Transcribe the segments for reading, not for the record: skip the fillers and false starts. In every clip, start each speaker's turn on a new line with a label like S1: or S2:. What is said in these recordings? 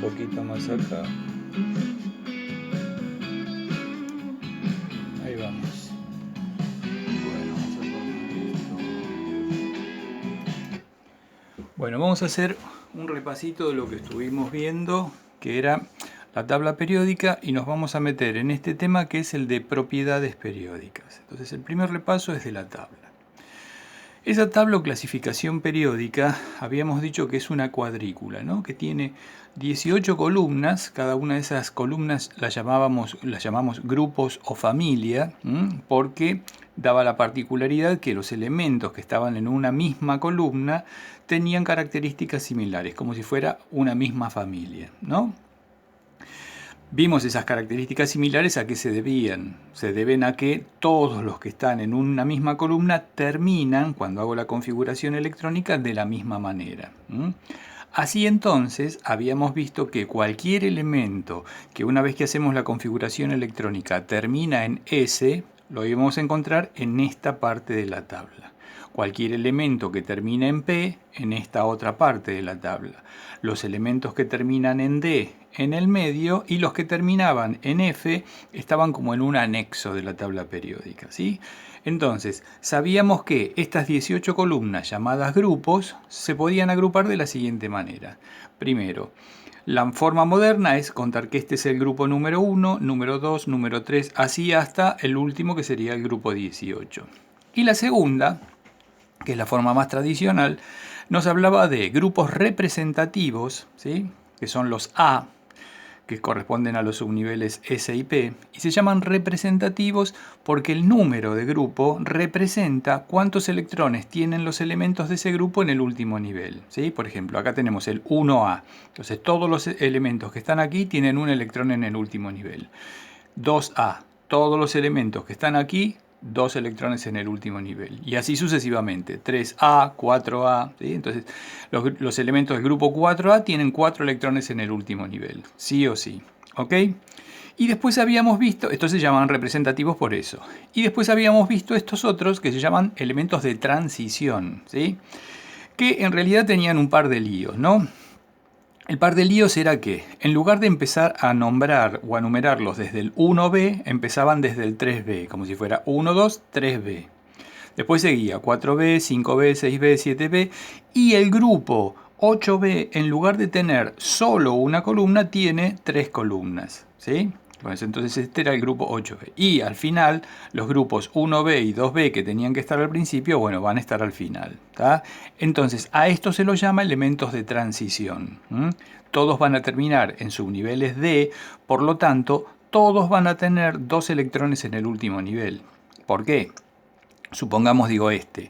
S1: un poquito más acá. Ahí vamos. Bueno, vamos a hacer un repasito de lo que estuvimos viendo, que era la tabla periódica, y nos vamos a meter en este tema que es el de propiedades periódicas. Entonces, el primer repaso es de la tabla. Esa tabla o clasificación periódica habíamos dicho que es una cuadrícula, ¿no? Que tiene 18 columnas. Cada una de esas columnas las llamamos grupos o familia, porque daba la particularidad que los elementos que estaban en una misma columna tenían características similares, como si fuera una misma familia, ¿no? Vimos esas características similares a qué se debían. Se deben a que todos los que están en una misma columna terminan, cuando hago la configuración electrónica, de la misma manera. Así entonces, habíamos visto que cualquier elemento que una vez que hacemos la configuración electrónica termina en S, lo íbamos a encontrar en esta parte de la tabla. Cualquier elemento que termina en P, en esta otra parte de la tabla. Los elementos que terminan en D, en el medio, y los que terminaban en F estaban como en un anexo de la tabla periódica, ¿sí? Entonces, sabíamos que estas 18 columnas llamadas grupos se podían agrupar de la siguiente manera. Primero, la forma moderna es contar que este es el grupo número 1, número 2, número 3, así hasta el último que sería el grupo 18. Y la segunda, que es la forma más tradicional, nos hablaba de grupos representativos, ¿sí? Que son los A, que corresponden a los subniveles S y P, y se llaman representativos porque el número de grupo representa cuántos electrones tienen los elementos de ese grupo en el último nivel, ¿sí? Por ejemplo, acá tenemos el 1A, entonces todos los elementos que están aquí tienen un electrón en el último nivel. 2A, todos los elementos que están aquí, 2 electrones en el último nivel. Y así sucesivamente. 3A, 4A. ¿sí? Entonces, los elementos del grupo 4A tienen 4 electrones en el último nivel. Sí o sí. ¿Ok? Y después habíamos visto, estos se llaman representativos por eso. Y después habíamos visto estos otros que se llaman elementos de transición. ¿sí? Que en realidad tenían un par de líos, ¿no? El par de líos era que, en lugar de empezar a nombrar o a numerarlos desde el 1B, empezaban desde el 3B, como si fuera 1, 2, 3B. Después seguía 4B, 5B, 6B, 7B, y el grupo 8B, en lugar de tener solo una columna, tiene 3 columnas, ¿sí? Pues entonces este era el grupo 8B. Y al final, los grupos 1B y 2B que tenían que estar al principio, bueno, van a estar al final. ¿tá? Entonces, a esto se los llama elementos de transición. Todos van a terminar en subniveles D, por lo tanto, todos van a tener 2 electrones en el último nivel. ¿Por qué? Supongamos, digo, este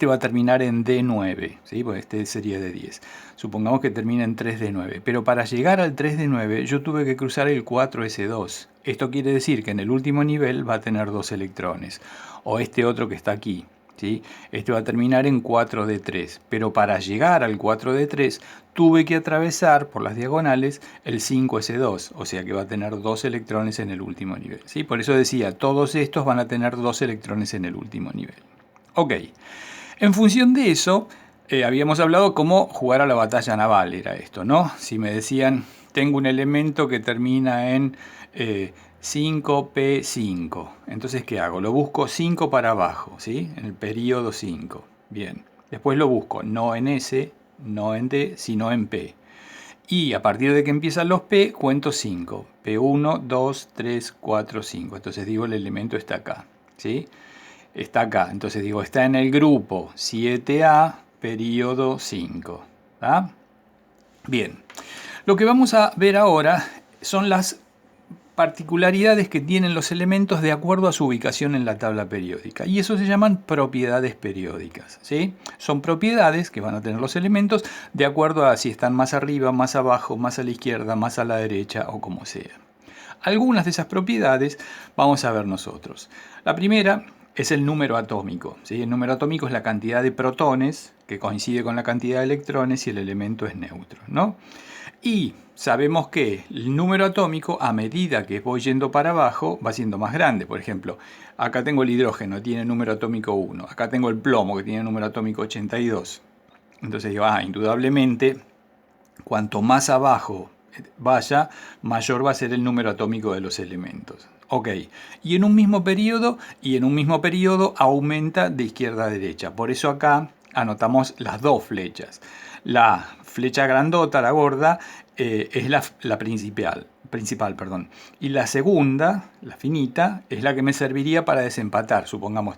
S1: va a terminar en D9, ¿sí? Pues este sería de 10. Supongamos que termina en 3D9, pero para llegar al 3D9 yo tuve que cruzar el 4S2. Esto quiere decir que en el último nivel va a tener 2 electrones, o este otro que está aquí. ¿sí? Este va a terminar en 4D3, pero para llegar al 4D3 tuve que atravesar por las diagonales el 5S2, o sea que va a tener 2 electrones en el último nivel. ¿sí? Por eso decía, todos estos van a tener 2 electrones en el último nivel. Ok, en función de eso, habíamos hablado cómo jugar a la batalla naval, era esto, ¿no? Si me decían, tengo un elemento que termina en 5P5, entonces ¿qué hago? Lo busco 5 para abajo, ¿sí? En el periodo 5. Bien, después lo busco no en S, no en D, sino en P. Y a partir de que empiezan los P, cuento 5. P1, 2, 3, 4, 5. Entonces digo, el elemento está acá, ¿sí? Está acá. Entonces digo, está en el grupo 7A, periodo 5. ¿tá? Bien. Lo que vamos a ver ahora son las particularidades que tienen los elementos de acuerdo a su ubicación en la tabla periódica. Y eso se llaman propiedades periódicas. ¿sí? Son propiedades que van a tener los elementos de acuerdo a si están más arriba, más abajo, más a la izquierda, más a la derecha o como sea. Algunas de esas propiedades vamos a ver nosotros. La primera es el número atómico. ¿sí? El número atómico es la cantidad de protones que coincide con la cantidad de electrones si el elemento es neutro. ¿no? Y sabemos que el número atómico, a medida que voy yendo para abajo, va siendo más grande. Por ejemplo, acá tengo el hidrógeno, tiene número atómico 1. Acá tengo el plomo, que tiene número atómico 82. Entonces digo, indudablemente, cuanto más abajo vaya, mayor va a ser el número atómico de los elementos. Ok, y en un mismo periodo aumenta de izquierda a derecha. Por eso acá anotamos las dos flechas. La flecha grandota, la gorda, es la principal, perdón. Y la segunda, la finita, es la que me serviría para desempatar. Supongamos,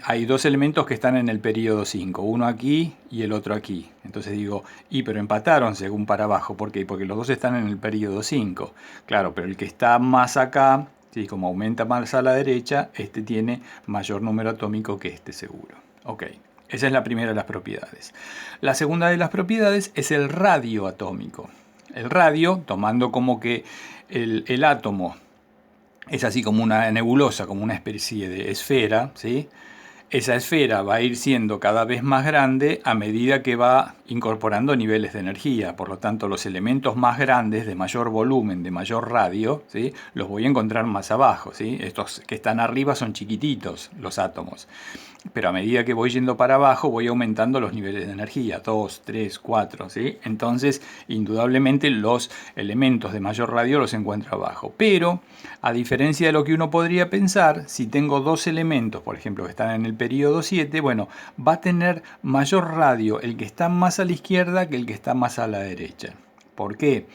S1: hay dos elementos que están en el periodo 5, uno aquí y el otro aquí. Entonces digo, pero empataron según para abajo. ¿Por qué? Porque los dos están en el periodo 5. Claro, pero el que está más acá, ¿sí? Como aumenta más a la derecha, este tiene mayor número atómico que este seguro. Ok. Esa es la primera de las propiedades. La segunda de las propiedades es el radio atómico. El radio, tomando como que el átomo es así como una nebulosa, como una especie de esfera, ¿sí? Esa esfera va a ir siendo cada vez más grande a medida que va incorporando niveles de energía. Por lo tanto, los elementos más grandes, de mayor volumen, de mayor radio, ¿sí? Los voy a encontrar más abajo, ¿sí? Estos que están arriba son chiquititos, los átomos. Pero a medida que voy yendo para abajo, voy aumentando los niveles de energía, 2, 3, 4, ¿sí? Entonces, indudablemente, los elementos de mayor radio los encuentro abajo. Pero, a diferencia de lo que uno podría pensar, si tengo dos elementos, por ejemplo, que están en el periodo 7, bueno, va a tener mayor radio el que está más a la izquierda que el que está más a la derecha. ¿Por qué?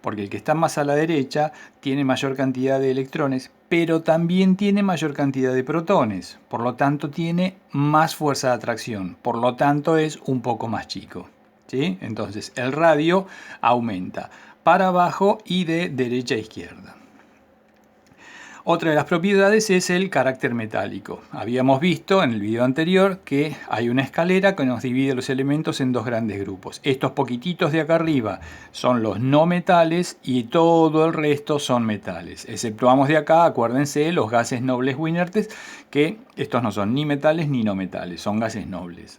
S1: Porque el que está más a la derecha tiene mayor cantidad de electrones, pero también tiene mayor cantidad de protones. Por lo tanto, tiene más fuerza de atracción. Por lo tanto, es un poco más chico, ¿sí? Entonces, el radio aumenta para abajo y de derecha a izquierda. Otra de las propiedades es el carácter metálico. Habíamos visto en el video anterior que hay una escalera que nos divide los elementos en dos grandes grupos. Estos poquititos de acá arriba son los no metales y todo el resto son metales. Exceptuamos de acá, acuérdense, los gases nobles o inertes, que estos no son ni metales ni no metales, son gases nobles.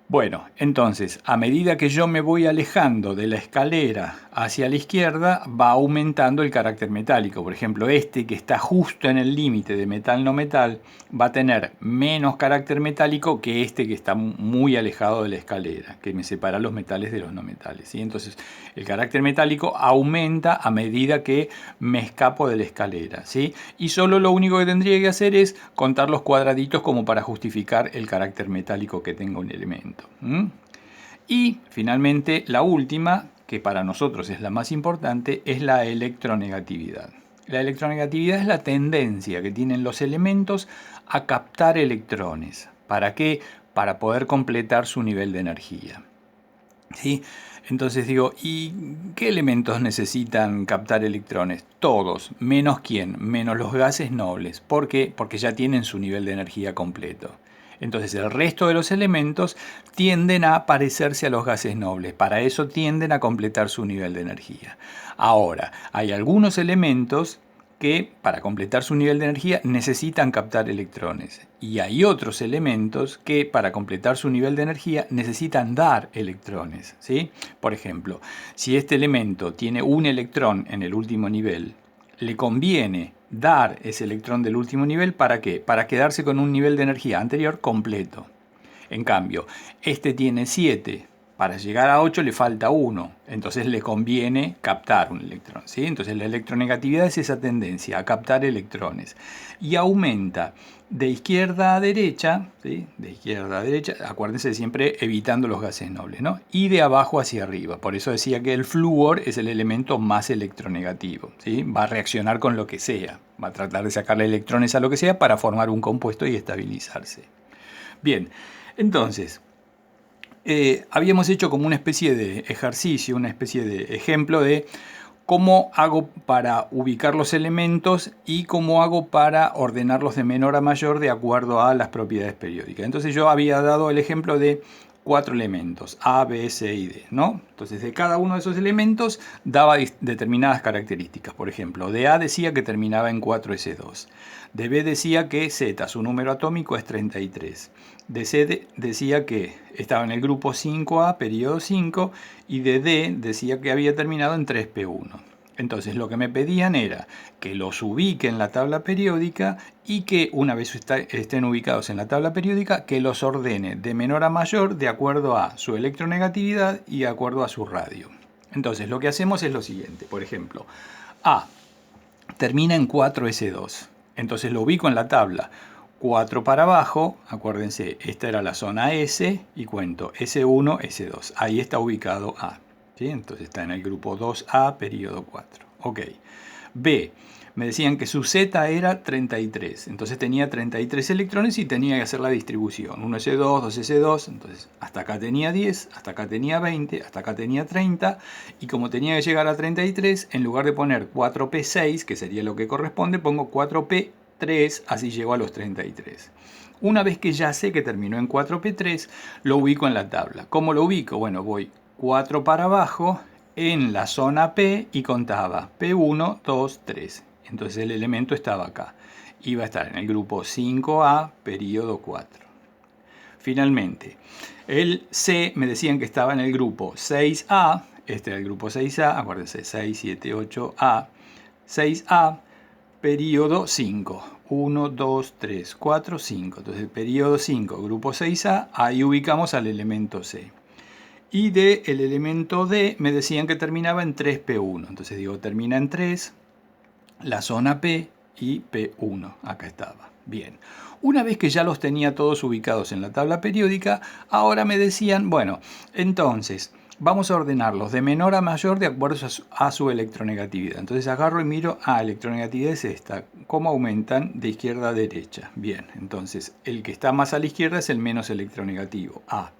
S1: Bueno, entonces, a medida que yo me voy alejando de la escalera hacia la izquierda, va aumentando el carácter metálico. Por ejemplo, este que está justo en el límite de metal-no metal, va a tener menos carácter metálico que este que está muy alejado de la escalera, que me separa los metales de los no metales, ¿sí? Entonces, el carácter metálico aumenta a medida que me escapo de la escalera, ¿sí? Y solo lo único que tendría que hacer es contar los cuadraditos como para justificar el carácter metálico que tenga un elemento. Y finalmente la última, que para nosotros es la más importante, es la electronegatividad. La electronegatividad es la tendencia que tienen los elementos a captar electrones. ¿Para qué? Para poder completar su nivel de energía. ¿Sí? Entonces digo, ¿y qué elementos necesitan captar electrones? Todos, menos quién, menos los gases nobles. ¿Por qué? Porque ya tienen su nivel de energía completo. Entonces el resto de los elementos tienden a parecerse a los gases nobles, para eso tienden a completar su nivel de energía. Ahora, hay algunos elementos que para completar su nivel de energía necesitan captar electrones. Y hay otros elementos que para completar su nivel de energía necesitan dar electrones, ¿sí? Por ejemplo, si este elemento tiene un electrón en el último nivel, le conviene dar ese electrón del último nivel, ¿para qué? Para quedarse con un nivel de energía anterior completo. En cambio, este tiene 7. Para llegar a 8 le falta 1, entonces le conviene captar un electrón, ¿sí? Entonces la electronegatividad es esa tendencia a captar electrones y aumenta de izquierda a derecha, ¿sí? De izquierda a derecha, acuérdense siempre evitando los gases nobles, ¿no? Y de abajo hacia arriba. Por eso decía que el flúor es el elemento más electronegativo, ¿sí? Va a reaccionar con lo que sea, va a tratar de sacarle electrones a lo que sea para formar un compuesto y estabilizarse. Bien, entonces habíamos hecho como una especie de ejercicio, una especie de ejemplo de cómo hago para ubicar los elementos y cómo hago para ordenarlos de menor a mayor de acuerdo a las propiedades periódicas. Entonces yo había dado el ejemplo de 4 elementos, A, B, C y D, ¿no? Entonces de cada uno de esos elementos daba determinadas características. Por ejemplo, de A decía que terminaba en 4s2. De B decía que Z, su número atómico es 33. De C decía que estaba en el grupo 5A, periodo 5, y de D decía que había terminado en 3p1. Entonces lo que me pedían era que los ubique en la tabla periódica y que una vez estén ubicados en la tabla periódica, que los ordene de menor a mayor de acuerdo a su electronegatividad y de acuerdo a su radio. Entonces lo que hacemos es lo siguiente. Por ejemplo, A termina en 4S2. Entonces lo ubico en la tabla. 4 para abajo, acuérdense, esta era la zona S y cuento S1, S2. Ahí está ubicado A. ¿Sí? Entonces está en el grupo 2A, periodo 4. Ok. B, me decían que su Z era 33. Entonces tenía 33 electrones y tenía que hacer la distribución. 1S2, 2S2. Entonces hasta acá tenía 10, hasta acá tenía 20, hasta acá tenía 30. Y como tenía que llegar a 33, en lugar de poner 4P6, que sería lo que corresponde, pongo 4P3, así llego a los 33. Una vez que ya sé que terminó en 4P3, lo ubico en la tabla. ¿Cómo lo ubico? Bueno, voy 4 para abajo en la zona P y contaba P1, 2, 3. Entonces el elemento estaba acá. Iba a estar en el grupo 5A, periodo 4. Finalmente, el C me decían que estaba en el grupo 6A. Este era el grupo 6A, acuérdense, 6, 7, 8A. 6A, periodo 5. 1, 2, 3, 4, 5. Entonces, periodo 5, grupo 6A, ahí ubicamos al elemento C. Y del elemento D me decían que terminaba en 3P1. Entonces digo, termina en 3, la zona P y P1. Acá estaba. Bien. Una vez que ya los tenía todos ubicados en la tabla periódica, ahora me decían, bueno, entonces vamos a ordenarlos de menor a mayor de acuerdo a su electronegatividad. Entonces agarro y miro, electronegatividad es esta. ¿Cómo aumentan de izquierda a derecha? Bien, entonces el que está más a la izquierda es el menos electronegativo, A.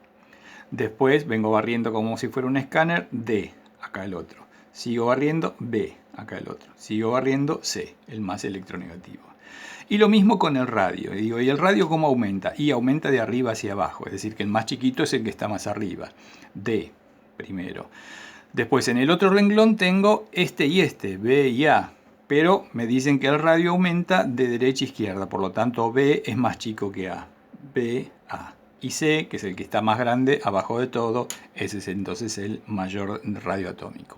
S1: Después vengo barriendo como si fuera un escáner, D, acá el otro. Sigo barriendo, B, acá el otro. Sigo barriendo, C, el más electronegativo. Y lo mismo con el radio. Y digo, ¿y el radio cómo aumenta? Y aumenta de arriba hacia abajo, es decir, que el más chiquito es el que está más arriba. D, primero. Después en el otro renglón tengo este y este, B y A. Pero me dicen que el radio aumenta de derecha a izquierda, por lo tanto B es más chico que A. B, A. Y C, que es el que está más grande abajo de todo, ese es entonces el mayor radio atómico.